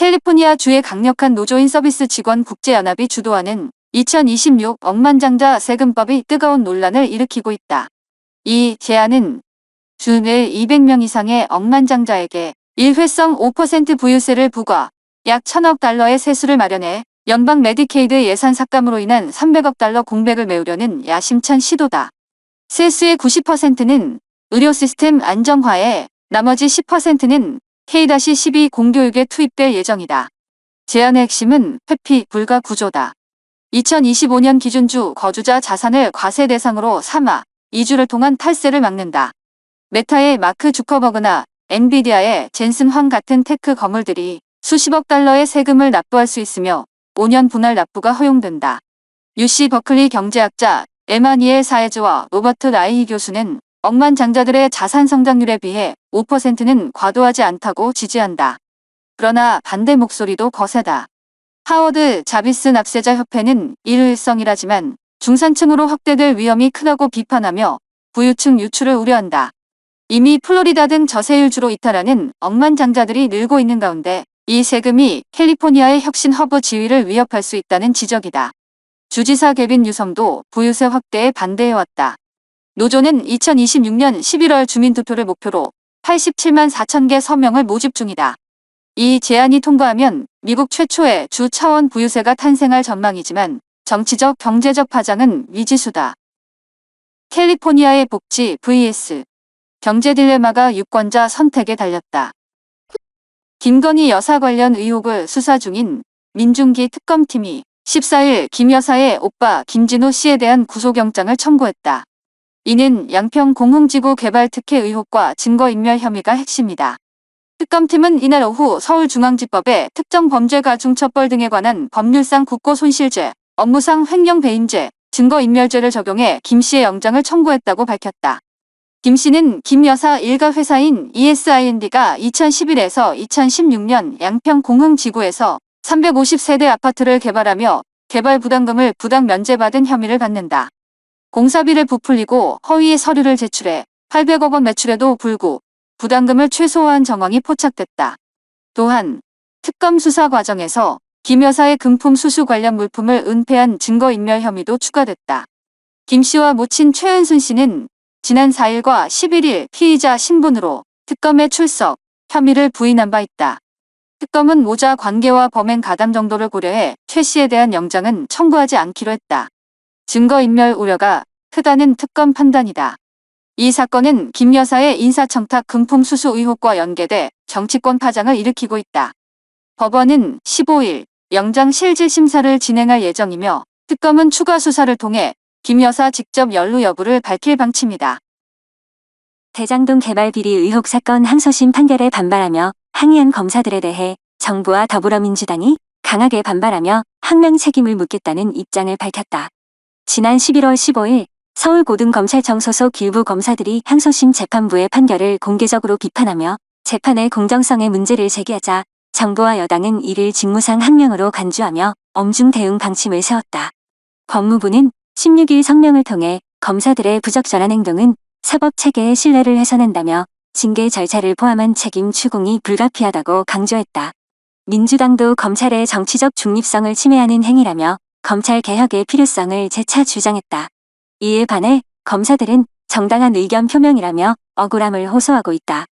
캘리포니아주의 강력한 노조인 서비스 직원 국제연합이 주도하는 2026 억만장자 세금법이 뜨거운 논란을 일으키고 있다. 이 제안은 주 내 200명 이상의 억만장자에게 일회성 5% 부유세를 부과 약 1,000억 달러의 세수를 마련해 연방 메디케이드 예산 삭감으로 인한 300억 달러 공백을 메우려는 야심찬 시도다. 세수의 90%는 의료 시스템 안정화에, 나머지 10%는 K-12 공교육에 투입될 예정이다. 제안의 핵심은 회피 불가 구조다. 2025년 기준주 거주자 자산을 과세 대상으로 삼아 2주를 통한 탈세를 막는다. 메타의 마크 주커버그나 엔비디아의 젠슨 황 같은 테크 거물들이 수십억 달러의 세금을 납부할 수 있으며 5년 분할 납부가 허용된다. UC 버클리 경제학자 에마니엘 사에즈와 로버트 라이히 교수는 억만장자들의 자산 성장률에 비해 5%는 과도하지 않다고 지지한다. 그러나 반대 목소리도 거세다. 하워드 자비스 납세자 협회는 일회성이라지만 중산층으로 확대될 위험이 크다고 비판하며 부유층 유출을 우려한다. 이미 플로리다 등 저세율주로 이탈하는 억만장자들이 늘고 있는 가운데 이 세금이 캘리포니아의 혁신 허브 지위를 위협할 수 있다는 지적이다. 주지사 개빈 뉴섬도 부유세 확대에 반대해왔다. 노조는 2026년 11월 주민투표를 목표로 87만 4천 개 서명을 모집 중이다. 이 제안이 통과하면 미국 최초의 주 차원 부유세가 탄생할 전망이지만 정치적 경제적 파장은 미지수다. 캘리포니아의 복지 vs 경제 딜레마가 유권자 선택에 달렸다. 김건희 여사 관련 의혹을 수사 중인 민중기 특검팀이 14일 김 여사의 오빠 김진호 씨에 대한 구속영장을 청구했다. 이는 양평 공흥지구 개발 특혜 의혹과 증거인멸 혐의가 핵심이다. 특검팀은 이날 오후 서울중앙지법에 특정 범죄 가중처벌 등에 관한 법률상 국고손실죄, 업무상 횡령배임죄, 증거인멸죄를 적용해 김 씨의 영장을 청구했다고 밝혔다. 김 씨는 김 여사 일가 회사인 ESIND가 2011에서 2016년 양평 공흥지구에서 350세대 아파트를 개발하며 개발 부담금을 부당 면제받은 혐의를 받는다. 공사비를 부풀리고 허위의 서류를 제출해 800억 원 매출에도 불구 부담금을 최소화한 정황이 포착됐다. 또한 특검 수사 과정에서 김 여사의 금품 수수 관련 물품을 은폐한 증거인멸 혐의도 추가됐다. 김 씨와 모친 최은순 씨는 지난 4일과 11일 피의자 신분으로 특검에 출석, 혐의를 부인한 바 있다. 특검은 모자 관계와 범행 가담 정도를 고려해 최 씨에 대한 영장은 청구하지 않기로 했다. 증거인멸 우려가 크다는 특검 판단이다. 이 사건은 김 여사의 인사청탁 금품 수수 의혹과 연계돼 정치권 파장을 일으키고 있다. 법원은 15일 영장 실질 심사를 진행할 예정이며 특검은 추가 수사를 통해 김 여사 직접 연루 여부를 밝힐 방침이다. 대장동 개발 비리 의혹 사건 항소심 판결에 반발하며 항의한 검사들에 대해 정부와 더불어민주당이 강하게 반발하며 항명 책임을 묻겠다는 입장을 밝혔다. 지난 11월 15일 서울고등검찰청 소속 일부 검사들이 항소심 재판부의 판결을 공개적으로 비판하며 재판의 공정성에 문제를 제기하자 정부와 여당은 이를 직무상 항명으로 간주하며 엄중 대응 방침을 세웠다. 법무부는 16일 성명을 통해 검사들의 부적절한 행동은 사법체계의 신뢰를 훼손한다며 징계 절차를 포함한 책임 추궁이 불가피하다고 강조했다. 민주당도 검찰의 정치적 중립성을 침해하는 행위라며 검찰 개혁의 필요성을 재차 주장했다. 이에 반해 검사들은 정당한 의견 표명이라며 억울함을 호소하고 있다.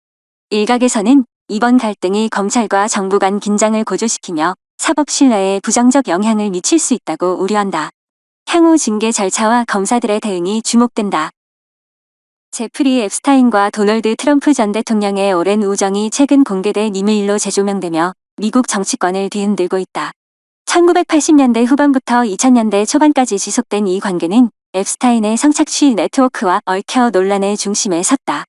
일각에서는 이번 갈등이 검찰과 정부 간 긴장을 고조시키며 사법 신뢰에 부정적 영향을 미칠 수 있다고 우려한다. 향후 징계 절차와 검사들의 대응이 주목된다. 제프리 앱스타인과 도널드 트럼프 전 대통령의 오랜 우정이 최근 공개된 이메일로 재조명되며 미국 정치권을 뒤흔들고 있다. 1980년대 후반부터 2000년대 초반까지 지속된 이 관계는 앱스타인의 성착취 네트워크와 얽혀 논란의 중심에 섰다.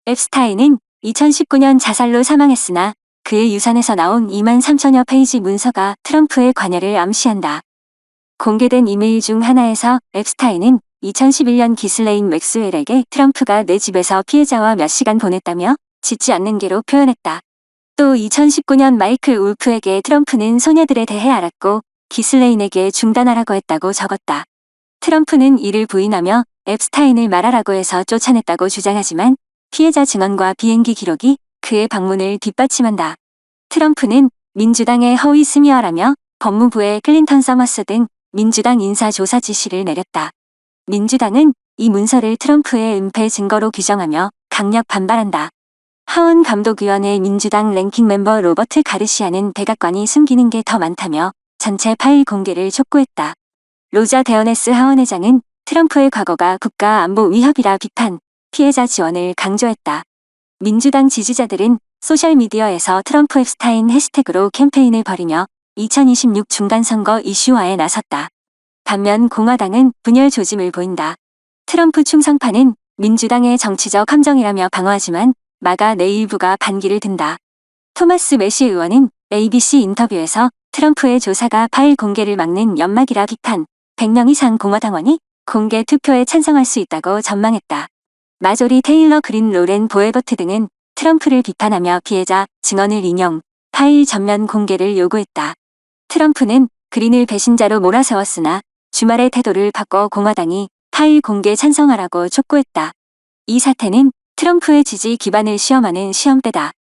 앱스타인은 2019년 자살로 사망했으나 그의 유산에서 나온 2만 3천여 페이지 문서가 트럼프의 관여를 암시한다. 공개된 이메일 중 하나에서 앱스타인은 2011년 기슬레인 맥스웰에게 트럼프가 내 집에서 피해자와 몇 시간 보냈다며 짖지 않는 게로 표현했다. 또 2019년 마이클 울프에게 트럼프는 소녀들에 대해 알았고 기슬레인에게 중단하라고 했다고 적었다. 트럼프는 이를 부인하며 앱스타인을 말하라고 해서 쫓아냈다고 주장하지만 피해자 증언과 비행기 기록이 그의 방문을 뒷받침한다. 트럼프는 민주당의 허위 스미어라며 법무부에 클린턴 서머스 등 민주당 인사 조사 지시를 내렸다. 민주당은 이 문서를 트럼프의 은폐 증거로 규정하며 강력 반발한다. 하원 감독위원회 민주당 랭킹 멤버 로버트 가르시아는 백악관이 숨기는 게 더 많다며 전체 파일 공개를 촉구했다. 로저 데어네스 하원의장은 트럼프의 과거가 국가 안보 위협이라 비판, 피해자 지원을 강조했다. 민주당 지지자들은 소셜미디어에서 트럼프 앱스타인 해시태그로 캠페인을 벌이며 2026 중간선거 이슈화에 나섰다. 반면 공화당은 분열 조짐을 보인다. 트럼프 충성파는 민주당의 정치적 함정이라며 방어하지만 마가 내 일부가 반기를 든다. 토마스 매시 의원은 ABC 인터뷰에서 트럼프의 조사가 파일 공개를 막는 연막이라 비판, 100명 이상 공화당원이 공개 투표에 찬성할 수 있다고 전망했다. 마조리 테일러 그린 로렌 보에버트 등은 트럼프를 비판하며 피해자 증언을 인용, 파일 전면 공개를 요구했다. 트럼프는 그린을 배신자로 몰아세웠으나 주말에 태도를 바꿔 공화당이 파일 공개 찬성하라고 촉구했다. 이 사태는 트럼프의 지지 기반을 시험하는 시험대다.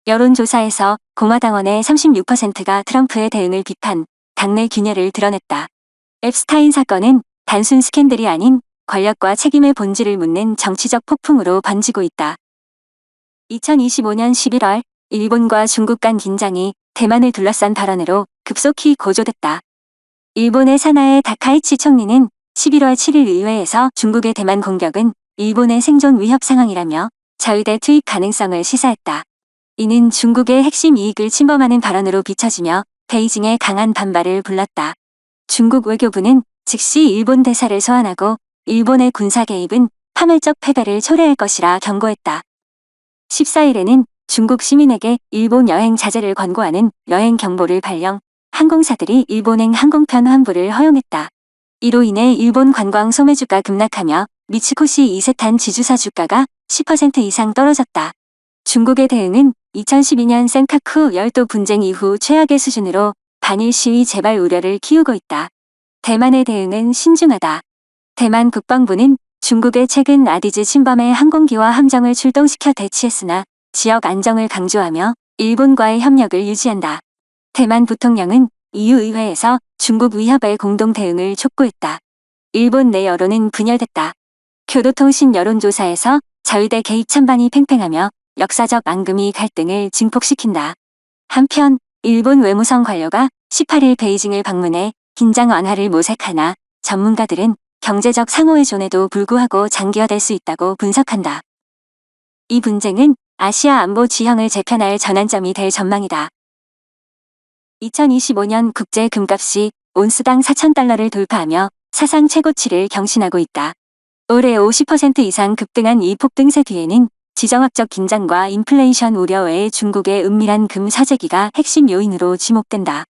여론조사에서 공화당원의 36%가 트럼프의 대응을 비판, 당내 균열을 드러냈다. 앱스타인 사건은 단순 스캔들이 아닌 권력과 책임의 본질을 묻는 정치적 폭풍으로 번지고 있다. 2025년 11월 일본과 중국 간 긴장이 대만을 둘러싼 발언으로 급속히 고조됐다. 일본의 사나에 다카이치 총리는 11월 7일 의회에서 중국의 대만 공격은 일본의 생존 위협 상황이라며 자위대 투입 가능성을 시사했다. 이는 중국의 핵심 이익을 침범하는 발언으로 비춰지며 베이징의 강한 반발을 불렀다. 중국 외교부는 즉시 일본 대사를 소환하고 일본의 군사 개입은 파멸적 패배를 초래할 것이라 경고했다. 14일에는 중국 시민에게 일본 여행 자제를 권고하는 여행 경보를 발령, 항공사들이 일본행 항공편 환불을 허용했다. 이로 인해 일본 관광 소매주가 급락하며 미츠코시 이세탄 지주사 주가가 10% 이상 떨어졌다. 중국의 대응은 2012년 센카쿠 열도 분쟁 이후 최악의 수준으로 반일 시위 재발 우려를 키우고 있다. 대만의 대응은 신중하다. 대만 국방부는 중국의 최근 아디즈 침범의 항공기와 함정을 출동시켜 대치했으나 지역 안정을 강조하며 일본과의 협력을 유지한다. 대만 부통령은 EU 의회에서 중국 위협의 공동 대응을 촉구했다. 일본 내 여론은 분열됐다. 교도통신 여론조사에서 자위대 개입 찬반이 팽팽하며 역사적 앙금이 갈등을 증폭시킨다. 한편 일본 외무성 관료가 18일 베이징을 방문해 긴장 완화를 모색하나 전문가들은 경제적 상호의존에도 불구하고 장기화될 수 있다고 분석한다. 이 분쟁은 아시아 안보 지형을 재편할 전환점이 될 전망이다. 2025년 국제 금값이 온스당 4,000달러를 돌파하며 사상 최고치를 경신하고 있다. 올해 50% 이상 급등한 이 폭등세 뒤에는 지정학적 긴장과 인플레이션 우려 외에 중국의 은밀한 금 사재기가 핵심 요인으로 지목된다.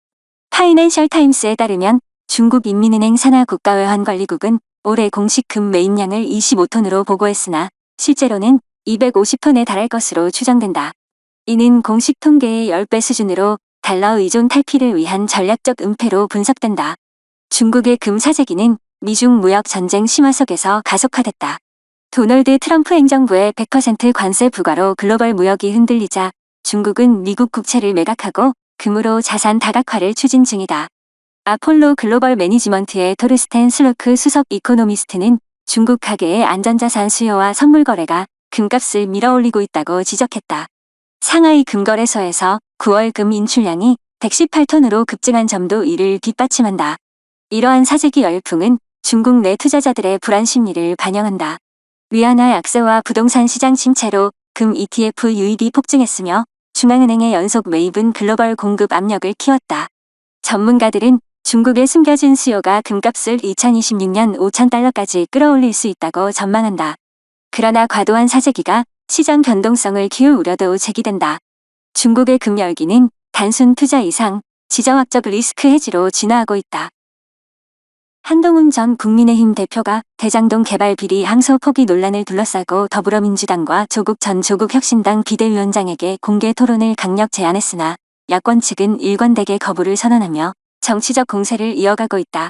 파이낸셜 타임스에 따르면 중국인민은행 산하 국가외환관리국은 올해 공식 금 매입량을 25톤으로 보고했으나 실제로는 250톤에 달할 것으로 추정된다. 이는 공식 통계의 10배 수준으로 달러 의존 탈피를 위한 전략적 은폐로 분석된다. 중국의 금 사재기는 미중 무역 전쟁 심화 속에서 가속화됐다. 도널드 트럼프 행정부의 100% 관세 부과로 글로벌 무역이 흔들리자 중국은 미국 국채를 매각하고 금으로 자산 다각화를 추진 중이다. 아폴로 글로벌 매니지먼트의 토르스텐 슬로크 수석 이코노미스트는 중국 가계의 안전자산 수요와 선물 거래가 금값을 밀어올리고 있다고 지적했다. 상하이 금거래소에서 9월 금 인출량이 118톤으로 급증한 점도 이를 뒷받침한다. 이러한 사재기 열풍은 중국 내 투자자들의 불안 심리를 반영한다. 위안화 약세와 부동산 시장 침체로 금 ETF 유입이 폭증했으며 중앙은행의 연속 매입은 글로벌 공급 압력을 키웠다. 전문가들은 중국의 숨겨진 수요가 금값을 2026년 5,000달러까지 끌어올릴 수 있다고 전망한다. 그러나 과도한 사재기가 시장 변동성을 키울 우려도 제기된다. 중국의 금 열기는 단순 투자 이상 지정학적 리스크 해지로 진화하고 있다. 한동훈 전 국민의힘 대표가 대장동 개발 비리 항소 포기 논란을 둘러싸고 더불어민주당과 조국 전 조국혁신당 비대위원장에게 공개 토론을 강력 제안했으나 야권 측은 일관되게 거부를 선언하며 정치적 공세를 이어가고 있다.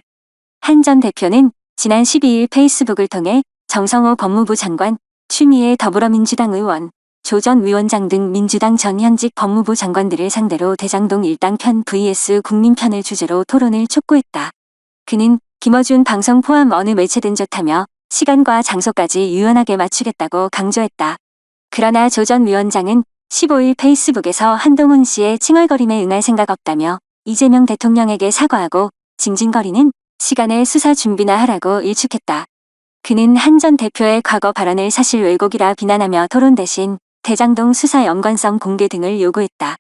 한 전 대표는 지난 12일 페이스북을 통해 정성호 법무부 장관, 추미애 더불어민주당 의원, 조 전 위원장 등 민주당 전 현직 법무부 장관들을 상대로 대장동 일당 편 vs 국민 편을 주제로 토론을 촉구했다. 그는 김어준 방송 포함 어느 매체든 좋다며 시간과 장소까지 유연하게 맞추겠다고 강조했다. 그러나 조 전 위원장은 15일 페이스북에서 한동훈 씨의 칭얼거림에 응할 생각 없다며 이재명 대통령에게 사과하고 징징거리는 시간에 수사 준비나 하라고 일축했다. 그는 한 전 대표의 과거 발언을 사실 왜곡이라 비난하며 토론 대신 대장동 수사 연관성 공개 등을 요구했다.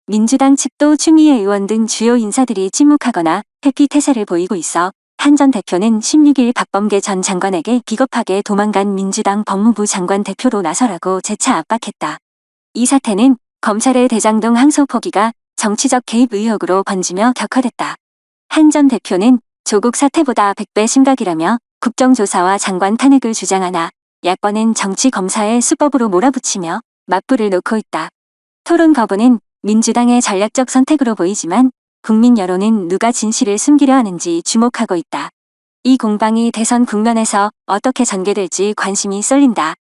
민주당 측도 추미애 의원 등 주요 인사들이 침묵하거나 회피 태세를 보이고 있어 한 전 대표는 16일 박범계 전 장관에게 비겁하게 도망간 민주당 법무부 장관 대표로 나서라고 재차 압박했다. 이 사태는 검찰의 대장동 항소 포기가 정치적 개입 의혹으로 번지며 격화됐다. 한 전 대표는 조국 사태보다 100배 심각이라며 국정조사와 장관 탄핵을 주장하나 야권은 정치 검사의 수법으로 몰아붙이며 맞불을 놓고 있다. 토론 거부는 민주당의 전략적 선택으로 보이지만 국민 여론은 누가 진실을 숨기려 하는지 주목하고 있다. 이 공방이 대선 국면에서 어떻게 전개될지 관심이 쏠린다.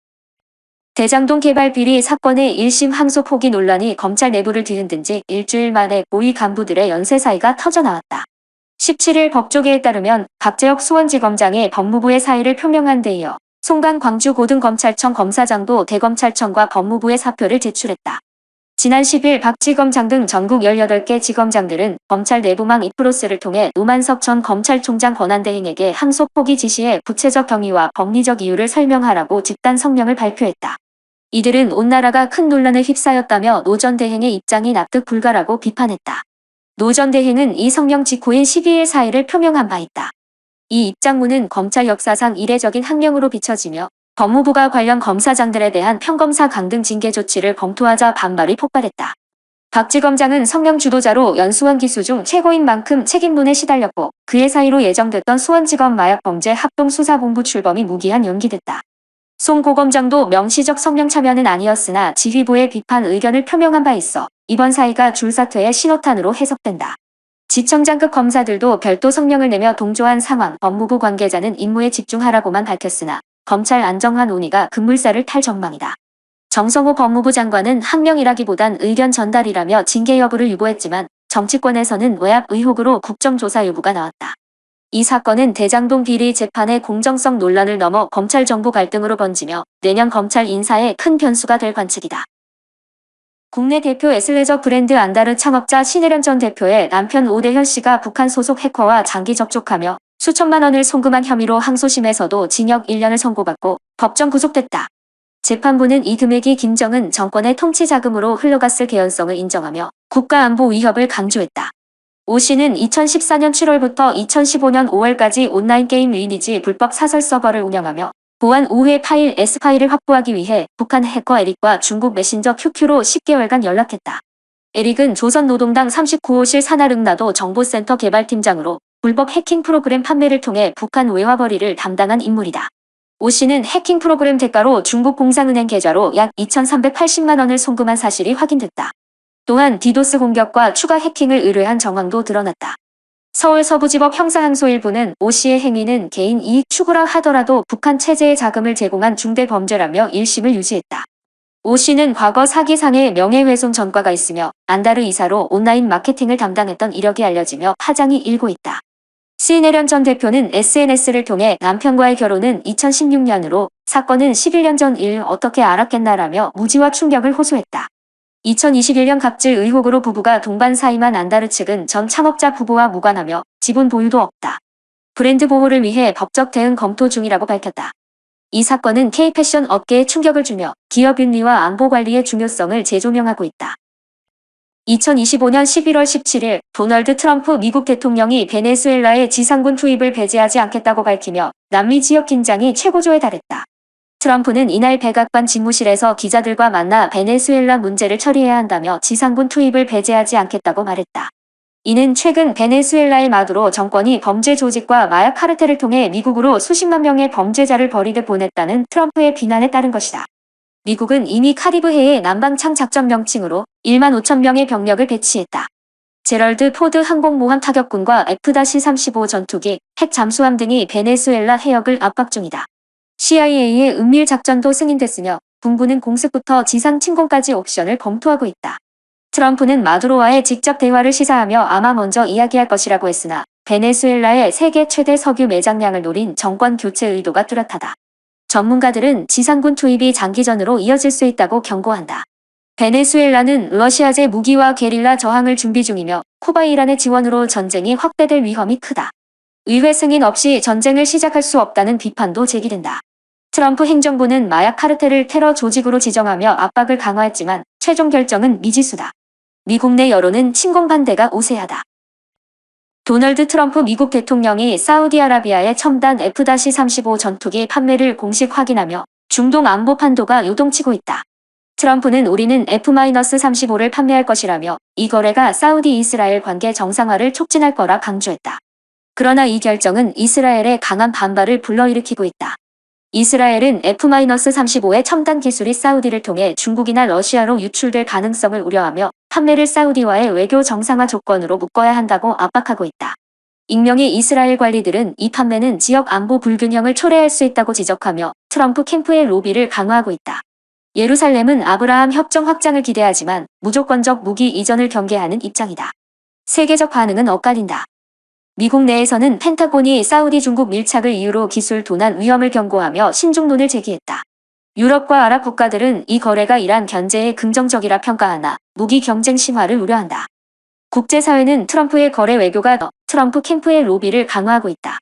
대장동 개발 비리 사건의 1심 항소 포기 논란이 검찰 내부를 뒤흔든 지 일주일 만에 고위 간부들의 연쇄 사의가 터져나왔다. 17일 법조계에 따르면 박재혁 수원지검장이 법무부의 사의를 표명한 데 이어 송강 광주고등검찰청 검사장도 대검찰청과 법무부에 사표를 제출했다. 지난 10일 박 지검장 등 전국 18개 지검장들은 검찰 내부망 이프로스를 통해 노만석 전 검찰총장 권한대행에게 항소 포기 지시의 구체적 경위와 법리적 이유를 설명하라고 집단 성명을 발표했다. 이들은 온 나라가 큰 논란에 휩싸였다며 노 전 대행의 입장이 납득 불가라고 비판했다. 노 전 대행은 이 성명 직후인 12일 사의를 표명한 바 있다. 이 입장문은 검찰 역사상 이례적인 항명으로 비춰지며 법무부가 관련 검사장들에 대한 평검사 강등 징계 조치를 검토하자 반발이 폭발했다. 박 지검장은 성명 주도자로 연수원 기수 중 최고인 만큼 책임론에 시달렸고 그의 사의로 예정됐던 수원지검 마약범죄 합동수사본부 출범이 무기한 연기됐다. 송 고검장도 명시적 성명 참여는 아니었으나 지휘부의 비판 의견을 표명한 바 있어 이번 사의가 줄사퇴의 신호탄으로 해석된다. 지청장급 검사들도 별도 성명을 내며 동조한 상황, 법무부 관계자는 임무에 집중하라고만 밝혔으나 검찰 안정화 논의가 급물살을 탈 전망이다. 정성호 법무부 장관은 항명이라기보단 의견 전달이라며 징계 여부를 유보했지만 정치권에서는 외압 의혹으로 국정조사 여부가 나왔다. 이 사건은 대장동 비리 재판의 공정성 논란을 넘어 검찰 정부 갈등으로 번지며 내년 검찰 인사에 큰 변수가 될 관측이다. 국내 대표 애슬레저 브랜드 안다르 창업자 신혜련 전 대표의 남편 오대현 씨가 북한 소속 해커와 장기 접촉하며 수천만 원을 송금한 혐의로 항소심에서도 징역 1년을 선고받고 법정 구속됐다. 재판부는 이 금액이 김정은 정권의 통치 자금으로 흘러갔을 개연성을 인정하며 국가안보 위협을 강조했다. 오 씨는 2014년 7월부터 2015년 5월까지 온라인 게임 리니지 불법 사설 서버를 운영하며 보안 우회 파일 S파일을 확보하기 위해 북한 해커 에릭과 중국 메신저 QQ로 10개월간 연락했다. 에릭은 조선노동당 39호실 산하릉나도 정보센터 개발팀장으로 불법 해킹 프로그램 판매를 통해 북한 외화벌이를 담당한 인물이다. 오 씨는 해킹 프로그램 대가로 중국 공상은행 계좌로 약 2,380만 원을 송금한 사실이 확인됐다. 또한 디도스 공격과 추가 해킹을 의뢰한 정황도 드러났다. 서울 서부지법 형사항소 1부는 오 씨의 행위는 개인 이익 추구라 하더라도 북한 체제에 자금을 제공한 중대범죄라며 1심을 유지했다. 오 씨는 과거 사기상의 명예훼손 전과가 있으며 안다르 이사로 온라인 마케팅을 담당했던 이력이 알려지며 파장이 일고 있다. 신혜련 전 대표는 SNS를 통해 남편과의 결혼은 2016년으로 사건은 11년 전 일 어떻게 알았겠나라며 무지와 충격을 호소했다. 2021년 갑질 의혹으로 부부가 동반 사임한 안다르 측은 전 창업자 부부와 무관하며 지분 보유도 없다. 브랜드 보호를 위해 법적 대응 검토 중이라고 밝혔다. 이 사건은 K-패션 업계에 충격을 주며 기업 윤리와 안보 관리의 중요성을 재조명하고 있다. 2025년 11월 17일 도널드 트럼프 미국 대통령이 베네수엘라의 지상군 투입을 배제하지 않겠다고 밝히며 남미 지역 긴장이 최고조에 달했다. 트럼프는 이날 백악관 집무실에서 기자들과 만나 베네수엘라 문제를 처리해야 한다며 지상군 투입을 배제하지 않겠다고 말했다. 이는 최근 베네수엘라의 마두로 정권이 범죄 조직과 마약 카르텔을 통해 미국으로 수십만 명의 범죄자를 버리듯 보냈다는 트럼프의 비난에 따른 것이다. 미국은 이미 카리브해의 남방창 작전 명칭으로 1만 5천 명의 병력을 배치했다. 제럴드 포드 항공모함 타격군과 F-35 전투기, 핵 잠수함 등이 베네수엘라 해역을 압박 중이다. CIA의 은밀 작전도 승인됐으며 군부는 공습부터 지상 침공까지 옵션을 검토하고 있다. 트럼프는 마두로와의 직접 대화를 시사하며 아마 먼저 이야기할 것이라고 했으나 베네수엘라의 세계 최대 석유 매장량을 노린 정권 교체 의도가 뚜렷하다. 전문가들은 지상군 투입이 장기전으로 이어질 수 있다고 경고한다. 베네수엘라는 러시아제 무기와 게릴라 저항을 준비 중이며 쿠바 이란의 지원으로 전쟁이 확대될 위험이 크다. 의회 승인 없이 전쟁을 시작할 수 없다는 비판도 제기된다. 트럼프 행정부는 마약 카르텔을 테러 조직으로 지정하며 압박을 강화했지만 최종 결정은 미지수다. 미국 내 여론은 침공 반대가 우세하다. 도널드 트럼프 미국 대통령이 사우디아라비아의 첨단 F-35 전투기 판매를 공식 확인하며 중동 안보 판도가 요동치고 있다. 트럼프는 우리는 F-35를 판매할 것이라며 이 거래가 사우디 이스라엘 관계 정상화를 촉진할 거라 강조했다. 그러나 이 결정은 이스라엘의 강한 반발을 불러일으키고 있다. 이스라엘은 F-35의 첨단 기술이 사우디를 통해 중국이나 러시아로 유출될 가능성을 우려하며 판매를 사우디와의 외교 정상화 조건으로 묶어야 한다고 압박하고 있다. 익명의 이스라엘 관리들은 이 판매는 지역 안보 불균형을 초래할 수 있다고 지적하며 트럼프 캠프의 로비를 강화하고 있다. 예루살렘은 아브라함 협정 확장을 기대하지만 무조건적 무기 이전을 경계하는 입장이다. 세계적 반응은 엇갈린다. 미국 내에서는 펜타곤이 사우디 중국 밀착을 이유로 기술 도난 위험을 경고하며 신중론을 제기했다. 유럽과 아랍 국가들은 이 거래가 이란 견제에 긍정적이라 평가하나 무기 경쟁 심화를 우려한다. 국제사회는 트럼프의 거래 외교가 트럼프 캠프의 로비를 강화하고 있다.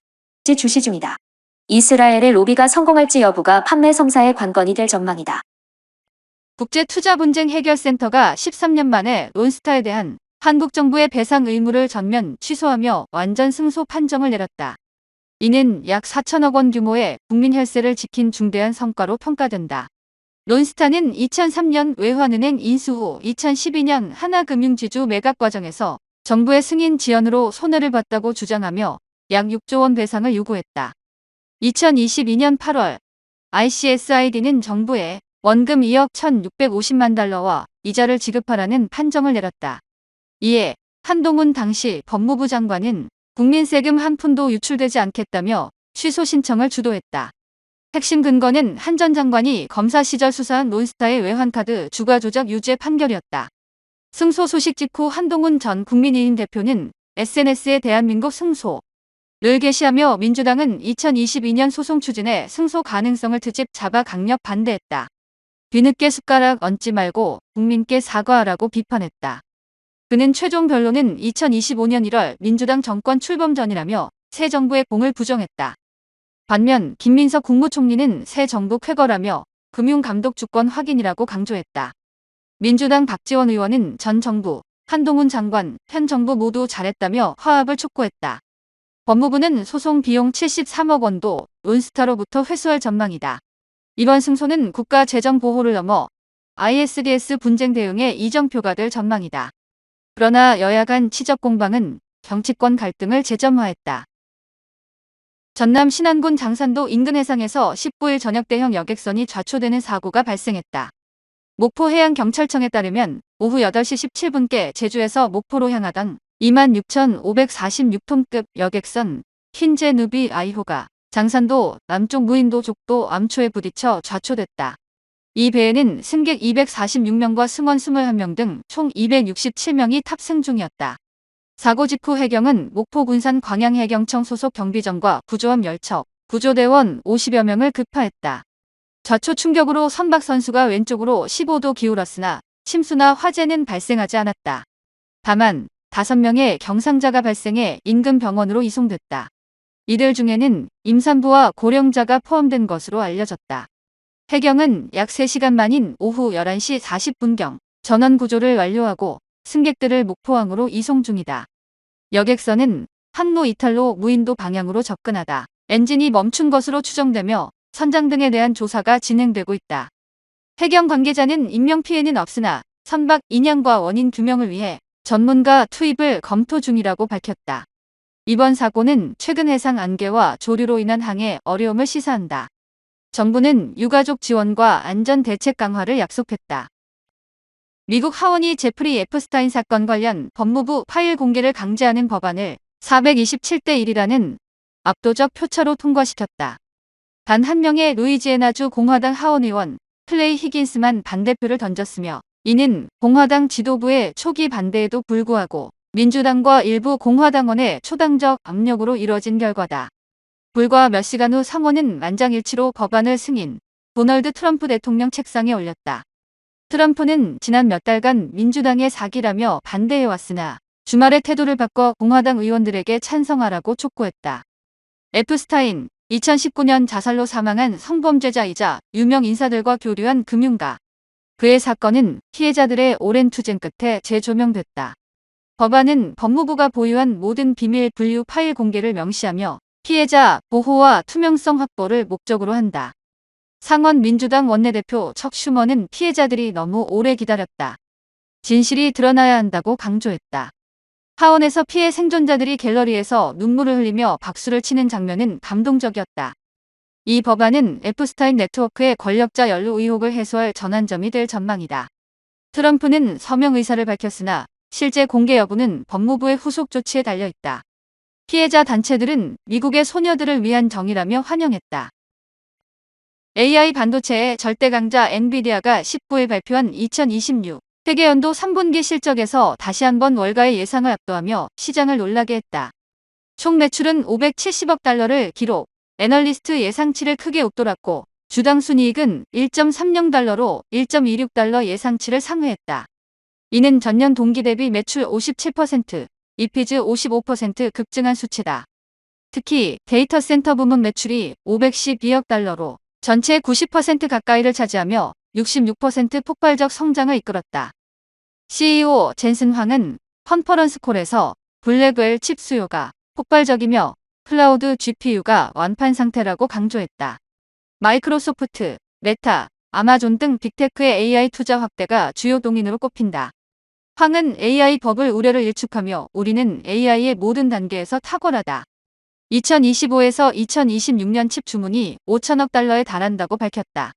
주시 중이다. 이스라엘의 로비가 성공할지 여부가 판매 성사의 관건이 될 전망이다. 국제투자분쟁 해결센터가 13년 만에 론스타에 대한 한국 정부의 배상 의무를 전면 취소하며 완전 승소 판정을 내렸다. 이는 약 4천억 원 규모의 국민 혈세를 지킨 중대한 성과로 평가된다. 론스타는 2003년 외환은행 인수 후 2012년 하나금융지주 매각 과정에서 정부의 승인 지연으로 손해를 봤다고 주장하며 약 6조 원 배상을 요구했다. 2022년 8월 ICSID는 정부에 원금 2억 1,650만 달러와 이자를 지급하라는 판정을 내렸다. 이에 한동훈 당시 법무부 장관은 국민 세금 한 푼도 유출되지 않겠다며 취소 신청을 주도했다. 핵심 근거는 한 전 장관이 검사 시절 수사한 론스타의 외환카드 주가 조작 유죄 판결이었다. 승소 소식 직후 한동훈 전 국민의힘 대표는 SNS에 대한민국 승소를 게시하며 민주당은 2022년 소송 추진에 승소 가능성을 트집 잡아 강력 반대했다. 뒤늦게 숟가락 얹지 말고 국민께 사과하라고 비판했다. 그는 최종 변론은 2025년 1월 민주당 정권 출범 전이라며 새 정부의 공을 부정했다. 반면 김민석 국무총리는 새 정부 쾌거라며 금융감독 주권 확인이라고 강조했다. 민주당 박지원 의원은 전 정부, 한동훈 장관, 현 정부 모두 잘했다며 화합을 촉구했다. 법무부는 소송 비용 73억 원도 론스타로부터 회수할 전망이다. 이번 승소는 국가 재정 보호를 넘어 ISDS 분쟁 대응의 이정표가 될 전망이다. 그러나 여야 간 치적 공방은 정치권 갈등을 재점화했다. 전남 신안군 장산도 인근 해상에서 19일 저녁 대형 여객선이 좌초되는 사고가 발생했다. 목포해양경찰청에 따르면 오후 8시 17분께 제주에서 목포로 향하던 26,546톤급 여객선 흰제누비 아이호가 장산도 남쪽 무인도 족도 암초에 부딪혀 좌초됐다. 이 배에는 승객 246명과 승원 21명 등 총 267명이 탑승 중이었다. 사고 직후 해경은 목포 군산 광양해경청 소속 경비정과 구조함 10척, 구조대원 50여 명을 급파했다. 좌초 충격으로 선박 선수가 왼쪽으로 15도 기울었으나 침수나 화재는 발생하지 않았다. 다만 5명의 경상자가 발생해 인근 병원으로 이송됐다. 이들 중에는 임산부와 고령자가 포함된 것으로 알려졌다. 해경은 약 3시간 만인 오후 11시 40분경 전원 구조를 완료하고 승객들을 목포항으로 이송 중이다. 여객선은 항로 이탈로 무인도 방향으로 접근하다 엔진이 멈춘 것으로 추정되며 선장 등에 대한 조사가 진행되고 있다. 해경 관계자는 인명피해는 없으나 선박 인양과 원인 규명을 위해 전문가 투입을 검토 중이라고 밝혔다. 이번 사고는 최근 해상 안개와 조류로 인한 항해 어려움을 시사한다. 정부는 유가족 지원과 안전 대책 강화를 약속했다. 미국 하원이 제프리 에프스타인 사건 관련 법무부 파일 공개를 강제하는 법안을 427대 1이라는 압도적 표차로 통과시켰다. 단 한 명의 루이지애나주 공화당 하원 의원 클레이 히긴스만 반대표를 던졌으며 이는 공화당 지도부의 초기 반대에도 불구하고 민주당과 일부 공화당원의 초당적 압력으로 이뤄진 결과다. 불과 몇 시간 후 상원은 만장일치로 법안을 승인, 도널드 트럼프 대통령 책상에 올렸다. 트럼프는 지난 몇 달간 민주당의 사기라며 반대해왔으나 주말에 태도를 바꿔 공화당 의원들에게 찬성하라고 촉구했다. 에프스타인, 2019년 자살로 사망한 성범죄자이자 유명 인사들과 교류한 금융가. 그의 사건은 피해자들의 오랜 투쟁 끝에 재조명됐다. 법안은 법무부가 보유한 모든 비밀 분류 파일 공개를 명시하며 피해자 보호와 투명성 확보를 목적으로 한다. 상원 민주당 원내대표 척 슈머는 피해자들이 너무 오래 기다렸다. 진실이 드러나야 한다고 강조했다. 하원에서 피해 생존자들이 갤러리에서 눈물을 흘리며 박수를 치는 장면은 감동적이었다. 이 법안은 에프스타인 네트워크의 권력자 연루 의혹을 해소할 전환점이 될 전망이다. 트럼프는 서명 의사를 밝혔으나 실제 공개 여부는 법무부의 후속 조치에 달려있다. 피해자 단체들은 미국의 소녀들을 위한 정의라며 환영했다. AI 반도체의 절대 강자 엔비디아가 19일 발표한 2026 회계연도 3분기 실적에서 다시 한번 월가의 예상을 압도하며 시장을 놀라게 했다. 총 매출은 570억 달러를 기록, 애널리스트 예상치를 크게 웃돌았고 주당 순이익은 1.30달러로 1.26달러 예상치를 상회했다. 이는 전년 동기 대비 매출 57%, EPS 55% 급증한 수치다. 특히 데이터 센터 부문 매출이 512억 달러로 전체의 90% 가까이를 차지하며 66% 폭발적 성장을 이끌었다. CEO 젠슨 황은 컨퍼런스 콜에서 블랙웰 칩 수요가 폭발적이며 클라우드 GPU가 완판 상태라고 강조했다. 마이크로소프트, 메타, 아마존 등 빅테크의 AI 투자 확대가 주요 동인으로 꼽힌다. 황은 AI 버블 우려를 일축하며 우리는 AI의 모든 단계에서 탁월하다. 2025에서 2026년 칩 주문이 5천억 달러에 달한다고 밝혔다.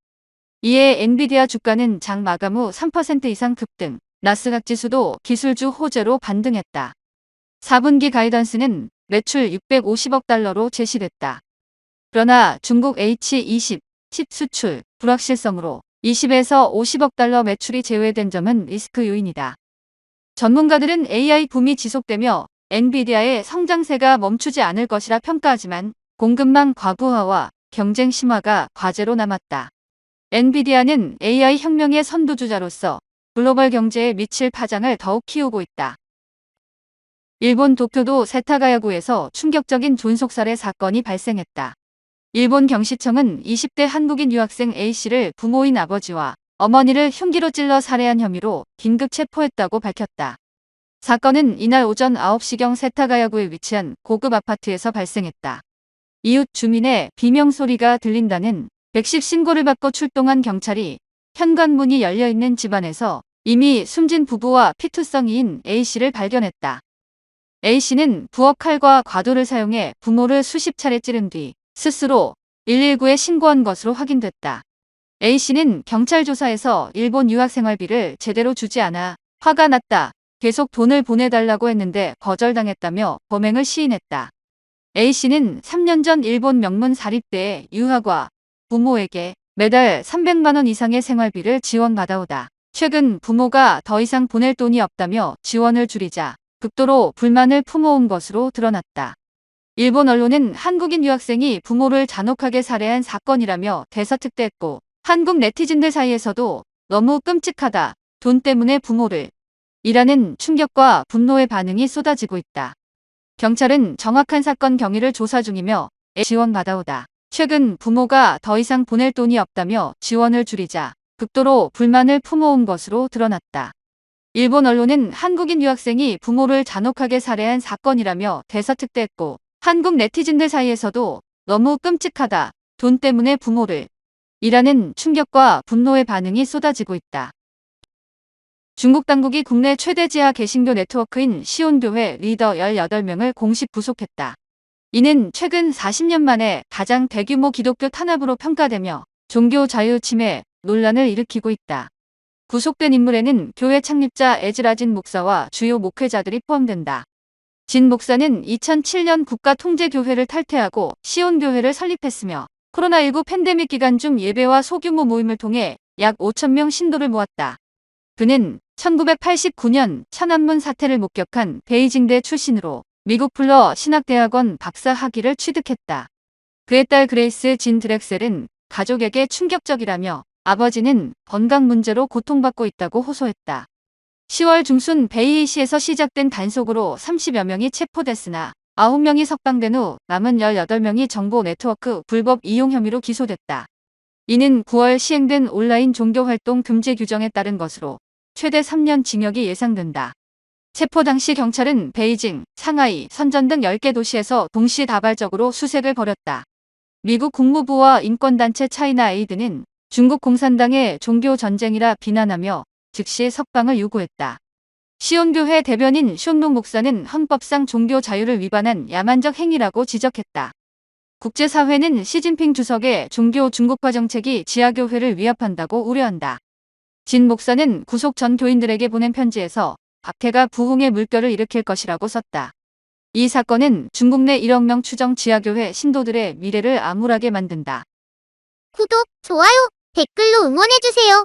이에 엔비디아 주가는 장 마감 후 3% 이상 급등, 나스닥 지수도 기술주 호재로 반등했다. 4분기 가이던스는 매출 650억 달러로 제시됐다. 그러나 중국 H20 칩 수출 불확실성으로 20에서 50억 달러 매출이 제외된 점은 리스크 요인이다. 전문가들은 AI 붐이 지속되며 엔비디아의 성장세가 멈추지 않을 것이라 평가하지만 공급망 과부하와 경쟁 심화가 과제로 남았다. 엔비디아는 AI 혁명의 선두주자로서 글로벌 경제에 미칠 파장을 더욱 키우고 있다. 일본 도쿄도 세타가야구에서 충격적인 존속살해 사건이 발생했다. 일본 경시청은 20대 한국인 유학생 A씨를 부모인 아버지와 어머니를 흉기로 찔러 살해한 혐의로 긴급 체포했다고 밝혔다. 사건은 이날 오전 9시경 세타가야구에 위치한 고급 아파트에서 발생했다. 이웃 주민의 비명소리가 들린다는 110 신고를 받고 출동한 경찰이 현관문이 열려있는 집안에서 이미 숨진 부부와 피투성이인 A씨를 발견했다. A씨는 부엌 칼과 과도를 사용해 부모를 수십 차례 찌른 뒤 스스로 119에 신고한 것으로 확인됐다. A씨는 경찰 조사에서 일본 유학생활비를 제대로 주지 않아 화가 났다. 계속 돈을 보내달라고 했는데 거절당했다며 범행을 시인했다. A씨는 3년 전 일본 명문 사립대에 유학과 부모에게 매달 300만 원 이상의 생활비를 지원받아오다 최근 부모가 더 이상 보낼 돈이 없다며 지원을 줄이자 극도로 불만을 품어온 것으로 드러났다. 일본 언론은 한국인 유학생이 부모를 잔혹하게 살해한 사건이라며 대서특대했고 한국 네티즌들 사이에서도 너무 끔찍하다. 돈 때문에 부모를 이라는 충격과 분노의 반응이 쏟아지고 있다. 경찰은 정확한 사건 경위를 조사 중이며 지원받아오다 최근 부모가 더 이상 보낼 돈이 없다며 지원을 줄이자 극도로 불만을 품어온 것으로 드러났다. 일본 언론은 한국인 유학생이 부모를 잔혹하게 살해한 사건이라며 대서특대했고 한국 네티즌들 사이에서도 너무 끔찍하다. 돈 때문에 부모를 이라는 충격과 분노의 반응이 쏟아지고 있다. 중국 당국이 국내 최대 지하 개신교 네트워크인 시온교회 리더 18명을 공식 구속했다. 이는 최근 40년 만에 가장 대규모 기독교 탄압으로 평가되며 종교 자유 침해 논란을 일으키고 있다. 구속된 인물에는 교회 창립자 에즈라 진 목사와 주요 목회자들이 포함된다. 진 목사는 2007년 국가통제교회를 탈퇴하고 시온교회를 설립했으며 코로나19 팬데믹 기간 중 예배와 소규모 모임을 통해 약 5,000명 신도를 모았다. 그는 1989년 천안문 사태를 목격한 베이징대 출신으로 미국 플러 신학대학원 박사 학위를 취득했다. 그의 딸 그레이스 진 드렉셀은 가족에게 충격적이라며 아버지는 건강 문제로 고통받고 있다고 호소했다. 10월 중순 베이시에서 시작된 단속으로 30여 명이 체포됐으나 9명이 석방된 후 남은 18명이 정보 네트워크 불법 이용 혐의로 기소됐다. 이는 9월 시행된 온라인 종교활동 금지 규정에 따른 것으로 최대 3년 징역이 예상된다. 체포 당시 경찰은 베이징, 상하이, 선전 등 10개 도시에서 동시다발적으로 수색을 벌였다. 미국 국무부와 인권단체 차이나 에이드는 중국 공산당의 종교전쟁이라 비난하며 즉시 석방을 요구했다. 시온교회 대변인 숀록 목사는 헌법상 종교 자유를 위반한 야만적 행위라고 지적했다. 국제사회는 시진핑 주석의 종교 중국화 정책이 지하교회를 위협한다고 우려한다. 진 목사는 구속 전 교인들에게 보낸 편지에서 박해가 부흥의 물결을 일으킬 것이라고 썼다. 이 사건은 중국 내 1억 명 추정 지하교회 신도들의 미래를 암울하게 만든다. 구독, 좋아요, 댓글로 응원해주세요.